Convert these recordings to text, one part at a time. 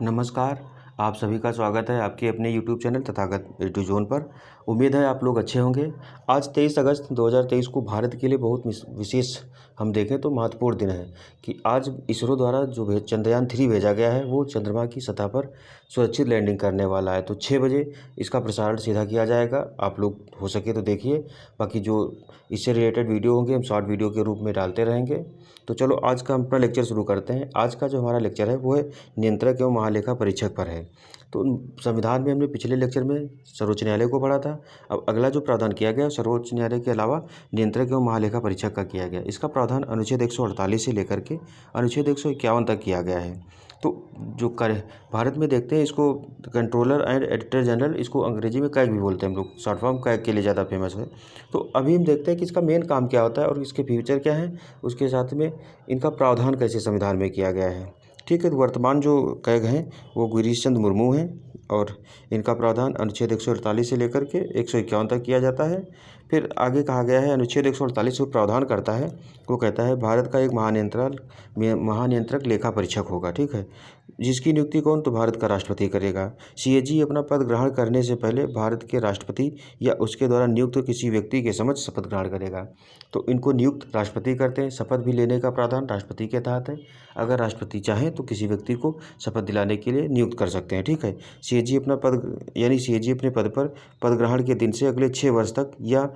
नमस्कार, आप सभी का स्वागत है आपके अपने YouTube channel Tathagat edu zone पर। उम्मीद है आप लोग अच्छे होंगे। आज 23 अगस्त 2023 को भारत के लिए बहुत विशेष हम देखें तो महत्वपूर्ण दिन है कि आज इसरो द्वारा जो चंद्रयान 3 भेजा गया है वो चंद्रमा की सतह पर सुरक्षित लैंडिंग करने वाला है। तो 6 बजे इसका प्रसारण सीधा किया जाएगा। आप लोग हो सके तो देखिए, बाकी जो इससे रिलेटेड वीडियो होंगे हम शॉर्ट वीडियो के रूप में डालते रहेंगे। तो चलो आज का हम अपना लेक्चर शुरू करते हैं। आज का जो हमारा लेक्चर है वो है नियंत्रक एवं महालेखा परीक्षक पर है। तो संविधान में हमने पिछले लेक्चर में सर्वोच्च न्यायालय को पढ़ा था। अब अगला जो प्रावधान किया गया सर्वोच्च न्यायालय के अलावा नियंत्रक एवं महालेखा परीक्षक का किया गया। इसका प्रावधान अनुच्छेद 148 से लेकर के अनुच्छेद 151 तक किया गया है। तो जो भारत में देखते हैं इसको कंट्रोलर एंड एडिटर जनरल, इसको अंग्रेजी में कैग भी बोलते हैं हम लोग, शॉर्ट फॉर्म कैग के लिए ज़्यादा फेमस है। तो अभी हम देखते हैं कि इसका मेन काम क्या होता है और इसके फीचर क्या है, उसके साथ में इनका प्रावधान कैसे संविधान में किया गया है। ठीक है, तो वर्तमान जो कैग हैं वो गिरीश चंद्र मुर्मू हैं और इनका प्रावधान अनुच्छेद 148 से लेकर के 151 तक किया जाता है। फिर आगे कहा गया है अनुच्छेद 148 जो प्रावधान करता है वो कहता है भारत का एक महानियंत्रक लेखा परीक्षक होगा। ठीक है, जिसकी नियुक्ति कौन, तो भारत का राष्ट्रपति करेगा। सीएजी अपना पद ग्रहण करने से पहले भारत के राष्ट्रपति या उसके द्वारा नियुक्त किसी व्यक्ति के समक्ष शपथ ग्रहण करेगा। तो इनको नियुक्त राष्ट्रपति करते हैं। शपथ भी लेने का प्रावधान राष्ट्रपति के तहत है। अगर राष्ट्रपति चाहें तो किसी व्यक्ति को शपथ दिलाने के लिए नियुक्त कर सकते हैं। ठीक है, सीएजी अपने पद पर पद ग्रहण के दिन से अगले 6 वर्ष तक या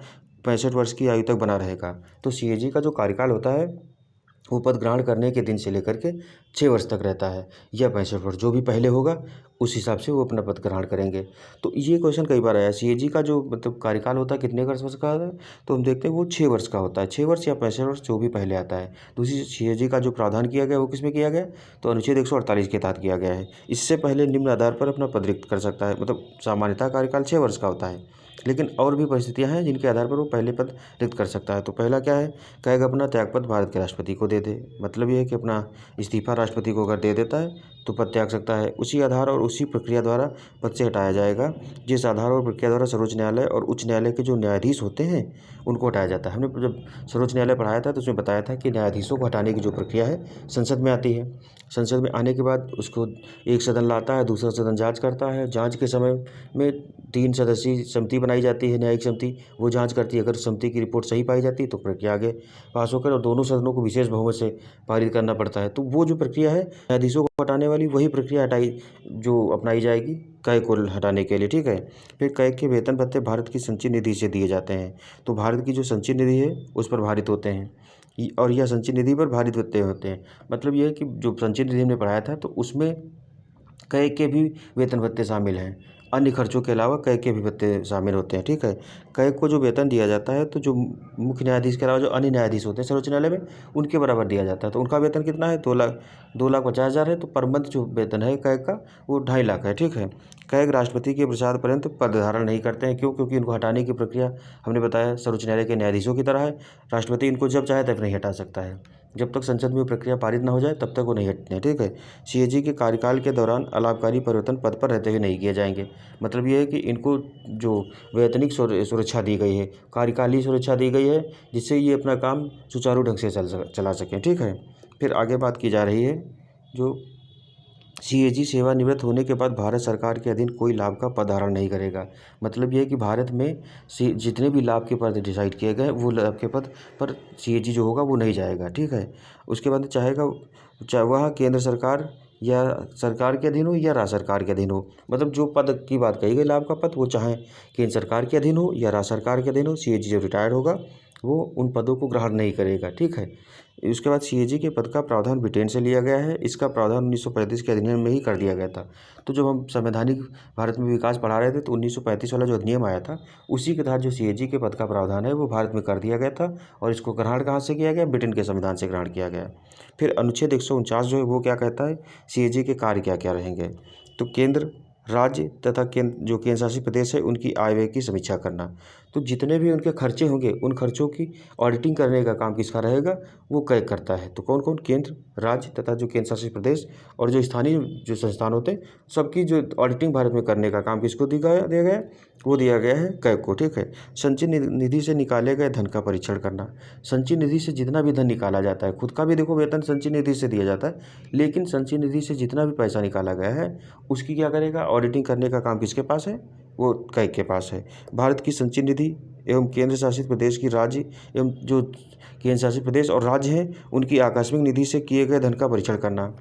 65 वर्ष की आयु तक बना रहेगा। तो सीएजी का जो कार्यकाल होता है वो पद ग्रहण करने के दिन से लेकर के 6 वर्ष तक रहता है या 65 वर्ष, जो भी पहले होगा उस हिसाब से वो अपना पद ग्रहण करेंगे। तो ये क्वेश्चन कई बार आया, सीएजी का जो कार्यकाल होता है कितने वर्ष का होता है, तो हम देखते हैं वो 6 वर्ष का होता है। 6 वर्ष या 65 वर्ष जो भी पहले आता है। दूसरी सीएजी का जो प्रावधान किया गया वो किस में किया गया, तो अनुच्छेद 148 के तहत किया गया है। इससे पहले निम्न आधार पर अपना पद रिक्त कर सकता है। मतलब सामान्यतः कार्यकाल 6 वर्ष का होता है, लेकिन और भी परिस्थितियां हैं जिनके आधार पर वो पहले पद रिक्त कर सकता है। तो पहला क्या है, कहेगा अपना त्यागपत्र भारत के राष्ट्रपति को दे दे। मतलब ये है कि अपना इस्तीफा राष्ट्रपति को अगर दे देता है तो पद त्याग सकता है। उसी आधार और उसी प्रक्रिया द्वारा पद से हटाया जाएगा जिस आधार और प्रक्रिया द्वारा सर्वोच्च न्यायालय और उच्च न्यायालय के जो न्यायाधीश होते हैं उनको हटाया जाता है। हमने जब सर्वोच्च न्यायालय पढ़ाया था तो उसमें बताया था कि न्यायाधीशों को हटाने की जो प्रक्रिया है संसद में आती है। संसद में आने के बाद उसको एक सदन लाता है, दूसरा सदन जांच करता है। जांच के समय में 3 सदस्यीय समिति बनाई जाती है, न्यायिक समिति, वो जांच करती है। अगर समिति की रिपोर्ट सही पाई जाती है तो प्रक्रिया आगे पास होकर और दोनों सदनों को विशेष बहुमत से पारित करना पड़ता है। तो वो जो प्रक्रिया है न्यायाधीशों को हटाने वाली, वही प्रक्रिया जो अपनाई जाएगी कैग को हटाने के लिए। ठीक है, फिर कैग के वेतन भत्ते भारत की संचित निधि से दिए जाते हैं। तो भारत की जो संचित निधि है उस पर भारित होते हैं और यह संचित निधि पर भारित होते हैं। मतलब यह है कि जो संचित निधि हमने पढ़ाया था तो उसमें कैग के भी वेतन भत्ते शामिल हैं। अन्य खर्चों के अलावा कैग के भी भत्ते शामिल होते हैं। ठीक है, कैग को जो वेतन दिया जाता है तो जो मुख्य न्यायाधीश के अलावा जो अन्य न्यायाधीश होते हैं सर्वोच्च न्यायालय में उनके बराबर दिया जाता है। तो उनका वेतन कितना है, 2,50,000 है। तो पर मंथ जो वेतन है कैग का वो 2.5 लाख है। ठीक है, कैग राष्ट्रपति के प्रसाद पर्यंत पद धारण नहीं करते हैं। क्यों, क्योंकि इनको हटाने की प्रक्रिया हमने बताया सर्वोच्च न्यायालय के न्यायाधीशों की तरह है। राष्ट्रपति इनको जब चाहे तब नहीं हटा सकता है। जब तक संसद में प्रक्रिया पारित ना हो जाए तब तक वो नहीं हटते हैं। ठीक है, सीएजी के कार्यकाल के दौरान अलाभकारी परिवर्तन पद पर रहते हुए नहीं किए जाएंगे। मतलब ये है कि इनको जो वैतनिक सुरक्षा दी गई है, कार्यकालीय सुरक्षा दी गई है, जिससे ये अपना काम सुचारू ढंग से चला सकें। ठीक है, फिर आगे बात की जा रही है जो सीएजी सेवानिवृत्त होने के बाद भारत सरकार के अधीन कोई लाभ का पद धारण नहीं करेगा। मतलब यह है कि भारत में जितने भी लाभ के पद डिसाइड किए गए वो लाभ के पद पर सीएजी जो होगा वो नहीं जाएगा। ठीक है, उसके बाद चाहे वह केंद्र सरकार या सरकार के अधीन हो या राज्य सरकार के अधीन हो। मतलब जो पद की बात कही गई लाभ का पद, वो चाहे केंद्र सरकार के अधीन हो या राज्य सरकार के अधीन हो, सीएजी जब रिटायर्ड होगा वो उन पदों को ग्रहण नहीं करेगा। ठीक है, उसके बाद सीएजी के पद का प्रावधान ब्रिटेन से लिया गया है। इसका प्रावधान 1935 के अधिनियम में ही कर दिया गया था। तो जब हम संवैधानिक भारत में विकास पढ़ा रहे थे तो 1935 वाला जो अधिनियम आया था उसी के तहत जो सीएजी के पद का प्रावधान है वो भारत में कर दिया गया था और इसको ग्रहण कहाँ से किया गया, ब्रिटेन के संविधान से ग्रहण किया गया। फिर अनुच्छेद 149 जो है वो क्या कहता है, सीएजी के कार्य क्या क्या रहेंगे। तो केंद्र राज्य तथा जो केंद्र शासित प्रदेश है उनकी आय व्यय की समीक्षा करना। तो जितने भी उनके खर्चे होंगे उन खर्चों की ऑडिटिंग करने का काम किसका रहेगा, वो कैग करता है। तो कौन कौन, केंद्र, राज्य तथा जो केंद्र शासित प्रदेश और जो स्थानीय जो संस्थान होते हैं सबकी जो ऑडिटिंग भारत में करने का काम किसको दिया गया है, वो दिया गया है कैग को। ठीक है। संचित निधि से निकाले गए धन का परीक्षण करना। संचित निधि से जितना भी धन निकाला जाता है, खुद का भी देखो वेतन संचित निधि से दिया जाता है, लेकिन संचित निधि से जितना भी पैसा निकाला गया है उसकी क्या करेगा, ऑडिटिंग करने का काम किसके पास है, वो कैग के पास है। भारत की संचित निधि एवं केंद्र शासित प्रदेश की राज्य एवं जो केंद्र शासित प्रदेश और राज्य हैं उनकी आकस्मिक निधि से किए गए धन का परीक्षण करना।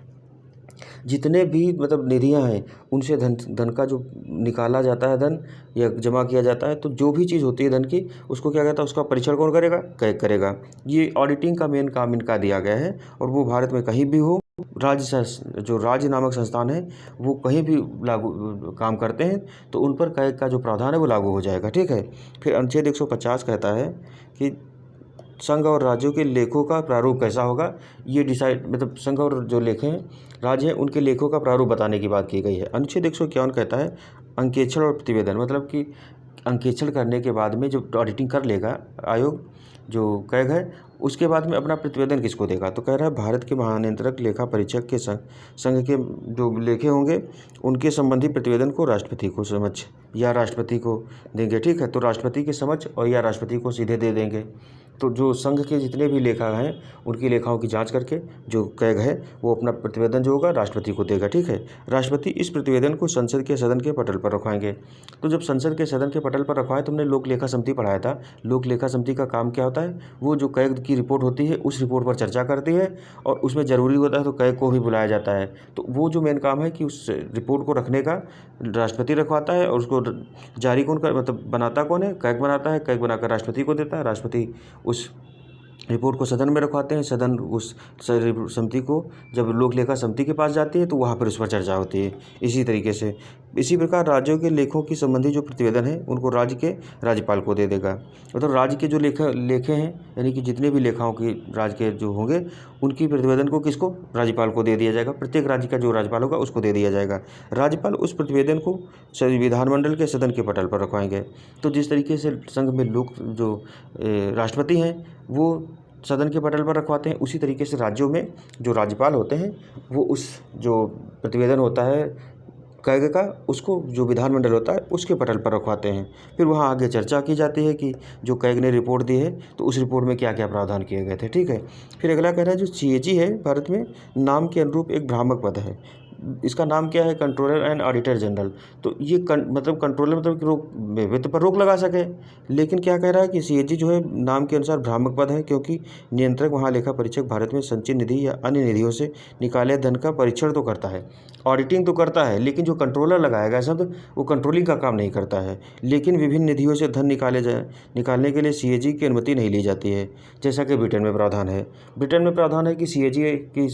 जितने भी मतलब निधियां हैं उनसे धन का जो निकाला जाता है धन या जमा किया जाता है, तो जो भी चीज़ होती है धन की उसको क्या कहता है, उसका परीक्षण कौन करेगा, कैग करेगा। ये ऑडिटिंग का मेन काम इनका दिया गया है और वो भारत में कहीं भी हो, जो राज्य नामक संस्थान है वो कहीं भी लागू काम करते हैं तो उन पर कैग का जो प्रावधान है वो लागू हो जाएगा। ठीक है। फिर अनुच्छेद 150 कहता है कि संघ और राज्यों के लेखों का प्रारूप कैसा होगा, ये डिसाइड मतलब संघ और जो लेखे हैं राज्य हैं उनके लेखों का प्रारूप बताने की बात की गई है। अनुच्छेद 151 कहता है अंकेक्षण और प्रतिवेदन, मतलब कि अंकेक्षण करने के बाद में जो ऑडिटिंग कर लेगा आयोग जो कैग है उसके बाद में अपना प्रतिवेदन किसको देगा, तो कह रहा है भारत के महानियंत्रक लेखा परीक्षक के संघ के जो लेखे होंगे उनके संबंधी प्रतिवेदन को राष्ट्रपति को समझ या राष्ट्रपति को देंगे। ठीक है। तो राष्ट्रपति के समझ और या राष्ट्रपति को सीधे दे देंगे। तो जो संघ के जितने भी लेखा हैं उनकी लेखाओं की जांच करके जो कैग है वो अपना प्रतिवेदन जो होगा राष्ट्रपति को देगा। ठीक है। राष्ट्रपति इस प्रतिवेदन को संसद के सदन के पटल पर रखवाएंगे। तो जब संसद के सदन के पटल पर रखवाए, तुमने लोक लेखा समिति पढ़ाया था, लोक लेखा समिति का काम क्या होता है, वो जो कैग की रिपोर्ट होती है उस रिपोर्ट पर चर्चा करती है और उसमें ज़रूरी होता है तो कैग को भी बुलाया जाता है। तो वो जो मेन काम है कि उस रिपोर्ट को रखने का राष्ट्रपति रखवाता है और उसको जारी कौन कर मतलब बनाता कौन है, कैग बनाता है, कैग बनाकर राष्ट्रपति को देता है, राष्ट्रपति उस रिपोर्ट को सदन में रखवाते हैं, सदन उस समिति को जब लोक लेखा समिति के पास जाती है तो वहाँ पर उस पर चर्चा होती है। इसी तरीके से इसी प्रकार राज्यों के लेखों की संबंधी जो प्रतिवेदन है उनको राज्य के राज्यपाल को दे देगा। मतलब राज्य के जो लेखे हैं यानी कि जितने भी लेखाओं की राज्य के जो होंगे उनकी प्रतिवेदन को किसको, राज्यपाल को दे दिया जाएगा। प्रत्येक राज्य का जो राज्यपाल होगा उसको दे दिया जाएगा। राज्यपाल उस प्रतिवेदन को विधानमंडल के सदन के पटल पर रखवाएंगे। तो जिस तरीके से संघ में लोग जो राष्ट्रपति हैं वो सदन के पटल पर रखवाते हैं, उसी तरीके से राज्यों में जो राज्यपाल होते हैं वो उस जो प्रतिवेदन होता है कैग का उसको जो विधानमंडल होता है उसके पटल पर रखवाते हैं। फिर वहाँ आगे चर्चा की जाती है कि जो कैग ने रिपोर्ट दी है तो उस रिपोर्ट में क्या क्या प्रावधान किए गए थे। ठीक है। फिर अगला कह रहा है जो CAG है भारत में नाम के अनुरूप एक भ्रामक पद है। इसका नाम क्या है, कंट्रोलर एंड ऑडिटर जनरल। तो ये मतलब कंट्रोलर मतलब कि रोक वित्त पर रोक लगा सके, लेकिन क्या कह रहा है कि CAG जो है नाम के अनुसार भ्रामक पद है क्योंकि नियंत्रक महालेखा परीक्षक भारत में संचित निधि या अन्य निधियों से निकाले धन का परीक्षण तो करता है, ऑडिटिंग तो करता है, लेकिन जो कंट्रोलर लगाया गया शब्द वो कंट्रोलिंग का काम नहीं करता है। लेकिन विभिन्न निधियों से धन निकालने के लिए CAG की अनुमति नहीं ली जाती है, जैसा कि ब्रिटेन में प्रावधान है। ब्रिटेन में प्रावधान है कि CAG की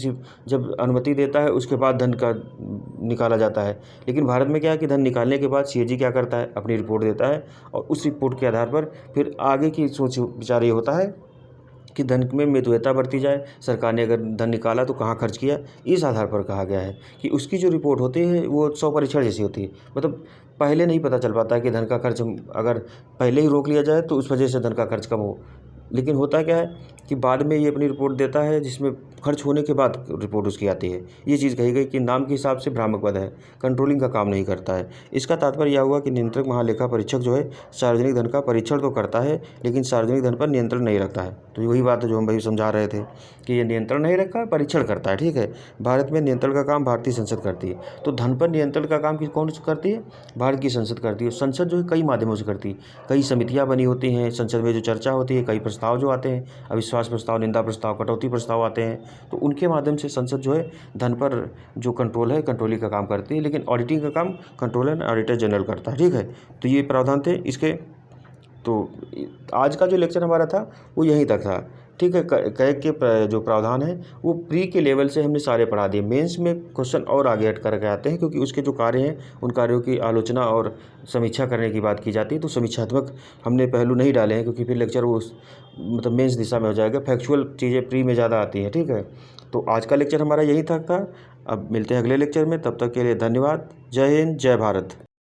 जब अनुमति देता है उसके बाद धन का निकाला जाता है, लेकिन भारत में क्या है कि धन निकालने के बाद CAG क्या करता है, अपनी रिपोर्ट देता है और उस रिपोर्ट के आधार पर फिर आगे की सोच विचार ये होता है कि धन में मितव्ययता बरती जाए। सरकार ने अगर धन निकाला तो कहाँ खर्च किया, इस आधार पर कहा गया है कि उसकी जो रिपोर्ट होती है वो 100 परीक्षण जैसी होती है। मतलब पहले नहीं पता चल पाता है कि धन का खर्च अगर पहले ही रोक लिया जाए तो उस वजह से धन का खर्च कम हो, लेकिन होता क्या है कि बाद में ये अपनी रिपोर्ट देता है जिसमें खर्च होने के बाद रिपोर्ट उसकी आती है। ये चीज़ कही गई कि नाम के हिसाब से भ्रामक पद है, कंट्रोलिंग का काम नहीं करता है। इसका तात्पर्य यह हुआ कि नियंत्रक महालेखा परीक्षक जो है सार्वजनिक धन का परीक्षण तो करता है लेकिन सार्वजनिक धन पर नियंत्रण नहीं रखता है। तो वही बात है जो हम भाई समझा रहे थे कि ये नियंत्रण नहीं रखा है, परीक्षण करता है। ठीक है। भारत में नियंत्रण का काम भारतीय संसद करती है। तो धन पर नियंत्रण का काम कौन करती है, भारत की संसद करती है। संसद जो है कई माध्यमों से करती है, कई समितियाँ बनी होती हैं, संसद में जो चर्चा होती है, कई प्रस्ताव जो आते हैं, अविश्वास प्रस्ताव, निंदा प्रस्ताव, कटौती प्रस्ताव आते हैं, तो उनके माध्यम से संसद जो है धन पर जो कंट्रोल है, कंट्रोलिंग का काम करती है, लेकिन ऑडिटिंग का काम कंट्रोलर एंड ऑडिटर जनरल करता है। ठीक है। तो ये प्रावधान थे इसके तो आज का जो लेक्चर हमारा था वो यहीं तक था। ठीक है, कैग के जो प्रावधान है वो प्री के लेवल से हमने सारे पढ़ा दिए। मेंस में क्वेश्चन और आगे हट करके आते हैं, क्योंकि उसके जो कार्य हैं उन कार्यों की आलोचना और समीक्षा करने की बात की जाती है। तो समीक्षात्मक हमने पहलू नहीं डाले हैं, क्योंकि फिर लेक्चर वो मतलब मेंस दिशा में हो जाएगा। फैक्चुअल चीज़ें प्री में ज़्यादा आती हैं। ठीक है, तो आज का लेक्चर हमारा यहीं तक था। अब मिलते हैं अगले लेक्चर में, तब तक के लिए धन्यवाद। जय हिंद, जय भारत।